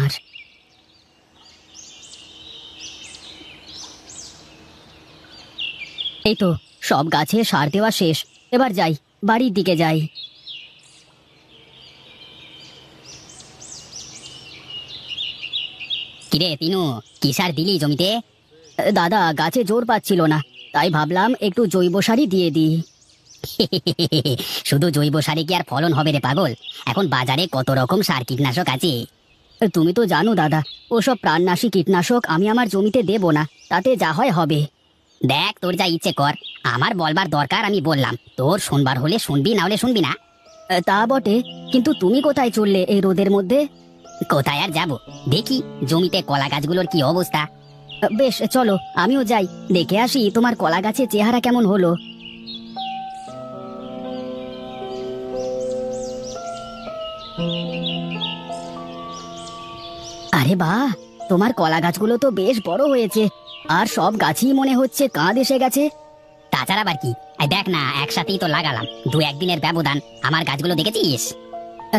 আমার। এই তো সব গাছে সার দেওয়া শেষ, এবার যাই, বাড়ির দিকে যাই। কিরে তিনু, কি সার দিলি জমিতে? দাদা, গাছে জোর পাচ্ছিল না, তাই ভাবলাম একটু জৈব সারই দিয়ে দিই। শুধু জৈব সারে কি আর ফলন হবে রে পাগল? এখন বাজারে কত রকম সার কীটনাশক আছে। তুমি তো জানো দাদা, ওসব প্রাণনাশী কীটনাশক আমি আমার জমিতে দেব না, তাতে যা হয় হবে। দেখ, তোর যা ইচ্ছে কর, আমার বলবার দরকার আমি বললাম, তোর শুনবার হলে শুনবি, না হলে শুনবি না। তা বটে, কিন্তু তুমি কোথায় চললে এই রোদের মধ্যে? কোথায় আর যাব, দেখি জমিতে কলা গাছগুলোর কি অবস্থা। বেশ, চলো আমিও যাই, দেখে আসি তোমার কলা গাছের চেহারা কেমন হলো। আরে বাহ, তোমার কলা গাছগুলো তো বেশ বড় হয়েছে, আর সব গাছই মনে হচ্ছে কাঁধ এসে গেছে। তাছাড়া আবার কি, এই দেখ না, একসাথেই তো লাগালাম, দু একদিনের ব্যবধান, আমার গাছগুলো দেখেছিস?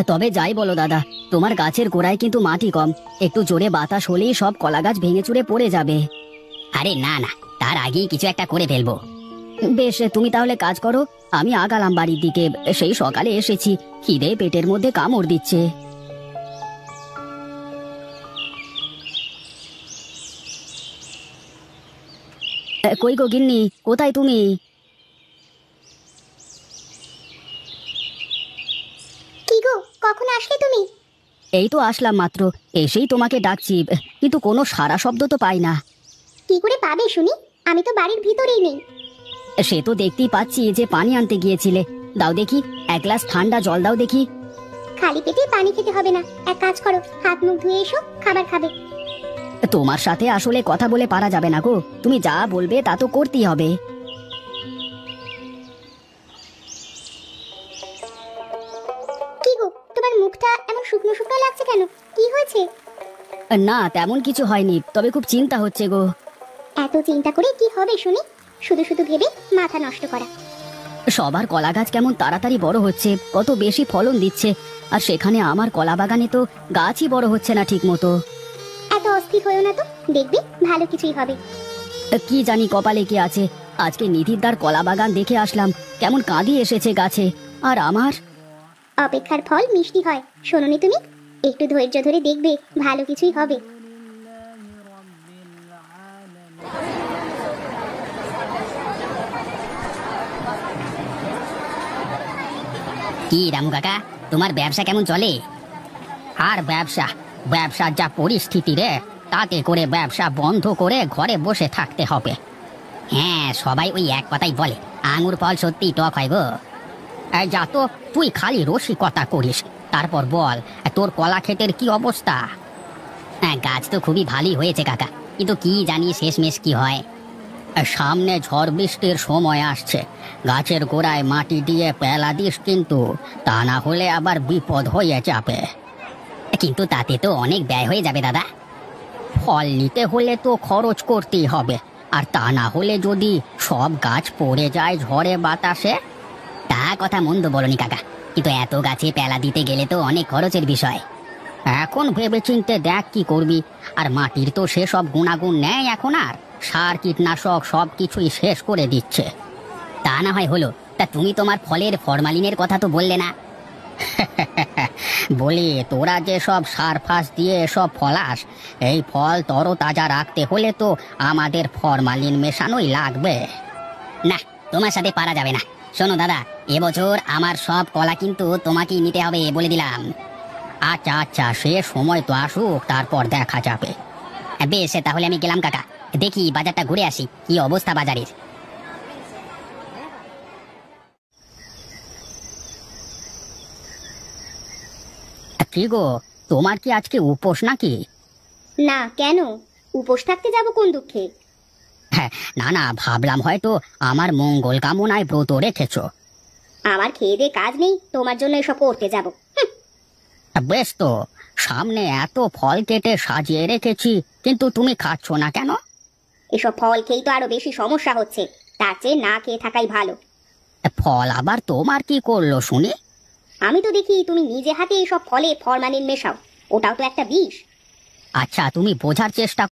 তবে যাই বলো দাদা, তোমার গাছের গোড়ায় কিন্তু মাটি কম, একটু জোরে বাতাস হলেই সব কলা গাছ ভেঙে চুরে পড়ে যাবে। আরে না না, তার আগেই কিছু একটা করে ফেলবো। বেশ, তুমি তাহলে কাজ করো, আমি আগালাম বাড়ির দিকে, সেই সকালে এসেছি, খিদে পেটের মধ্যে কামড় দিচ্ছে। কই গো গিন্নি, কোথায় তুমি? কি গো, কখন আসলে তুমি? এই তো আসলাম মাত্র, এসেই তোমাকে ডাকছি, কিন্তু কোনো সাড়া শব্দ তো পাই না। কি করে পাবে শুনি, আমি তো বাড়ির ভিতরেই নেই। সে তো দেখতেই পাচ্ছি যে পানি আনতে গিয়েছিলে, দাও দেখি, এক গ্লাস ঠান্ডা জল দাও দেখি। খালি পেটে পানি খেতে হবে না, এক কাজ করো, হাত মুখ ধুয়ে এসো, খাবার খাবে। তোমার সাথে আসলে কথা বলে পারা যাবে না গো, তুমি যা বলবে তা তো করতেই হবে। কি গো, তোমার মুখটা এমন শুকনো শুকনো লাগছে কেন, কি হয়েছে? না, তেমন কিছু হয়নি, তবে খুব চিন্তা হচ্ছে গো। এত চিন্তা করে কি হবে শুনি, শুধু শুধু ভেবে মাথা নষ্ট করা। সবার কলা গাছ কেমন তাড়াতাড়ি বড় হচ্ছে, কত বেশি ফলন দিচ্ছে, আর সেখানে আমার কলা বাগানে তো গাছই বড় হচ্ছে না ঠিক মতো। এত অস্থির হয়েও না তো, দেখবি ভালো কিছুই হবে। কি জানি কপালে কি আছে, আজকে নিধিরদার কলা বাগান দেখে আসলাম, কেমন কাঁদি এসেছে গাছে, আর আমার। অপেক্ষার ফল মিষ্টি হয়, শোনোনি তুমি? একটু ধৈর্য ধরে দেখবে ভালো কিছুই হবে। কি রামু কাকা, তোমার ব্যবসা কেমন চলে? আর ব্যবসা, ব্যবসার যা পরিস্থিতি রে, তাতে করে ব্যবসা বন্ধ করে ঘরে বসে থাকতে হবে। হ্যাঁ, সবাই ওই এক কথাই বলে, আঙুর ফল সত্যি টক হয় গো। এই যা তো, তুই খালি রসিকতা করিস, তারপর বল, তোর কলা ক্ষেতের কি অবস্থা? হ্যাঁ, গাছ তো খুবই ভালোই হয়েছে কাকা, কিন্তু কি জানি শেষমেশ কি হয়। সামনে ঝড় বৃষ্টির সময় আসছে, গাছের গোড়ায় মাটি দিয়ে পেলা দিস কিন্তু, তা না হলে আবার বিপদ হয়ে যাবে। কিন্তু তাতে তো অনেক ব্যয় হয়ে যাবে দাদা। ফল নিতে হলে তো খরচ করতেই হবে, আর তা না হলে যদি সব গাছ পড়ে যায় ঝড়ে বাতাসে। তা কথা মন্দ বলনি কাকা, কিন্তু এত গাছে পেলা দিতে গেলে তো অনেক খরচের বিষয়। এখন ভেবেচিন্তে দেখ কি করবি, আর মাটির তো সেসব গুণাগুণ নেই এখন, আর সার কীটনাশক সব কিছুই শেষ করে দিচ্ছে। তা না হয় হলো, তা তুমি তোমার ফলের ফরমালিনের কথা তো বললে না। বলি, তোরা যে সব সার ফাস দিয়ে সব ফলাস, এই ফল তরতাজা রাখতে হলে তো আমাদের ফরমালিন মেশানোই লাগবে। না, তোমার সাথে পারা যাবে না। শোনো দাদা, এবছর আমার সব কলা কিন্তু তোমাকেই নিতে হবে বলে দিলাম। আচ্ছা আচ্ছা, সে সময় তো আসুক, তারপর দেখা যাবে। বেশ, তাহলে আমি গেলাম কাকা, দেখি বাজারটা ঘুরে আসি, কি অবস্থা বাজারের। কি গো, তোমার কি আজকে উপোস নাকি? না, কেন উপোস থাকতে যাব কোন দুঃখে? হ্যাঁ, না না, ভাবলাম হয়তো আমার মঙ্গল কামনায় ব্রত রেখেছো। আমার খেয়ে দে কাজ নেই, তোমার জন্য এসব করতে যাব? বেশ তো, সামনে এত ফল কেটে সাজিয়ে রেখেছি, কিন্তু তুমি খাচ্ছ না কেন? এসব ফল খেয়েই তো আরো বেশি সমস্যা হচ্ছে, তার চেয়ে না খেয়ে থাকাই ভালো। ফল আবার তোমার কি করলো শুনি? আমি তো দেখি তুমি নিজে হাতে এসব ফলে ফরমালিন মেশাও, ওটাও তো একটা বিষ। আচ্ছা তুমি বোঝার চেষ্টা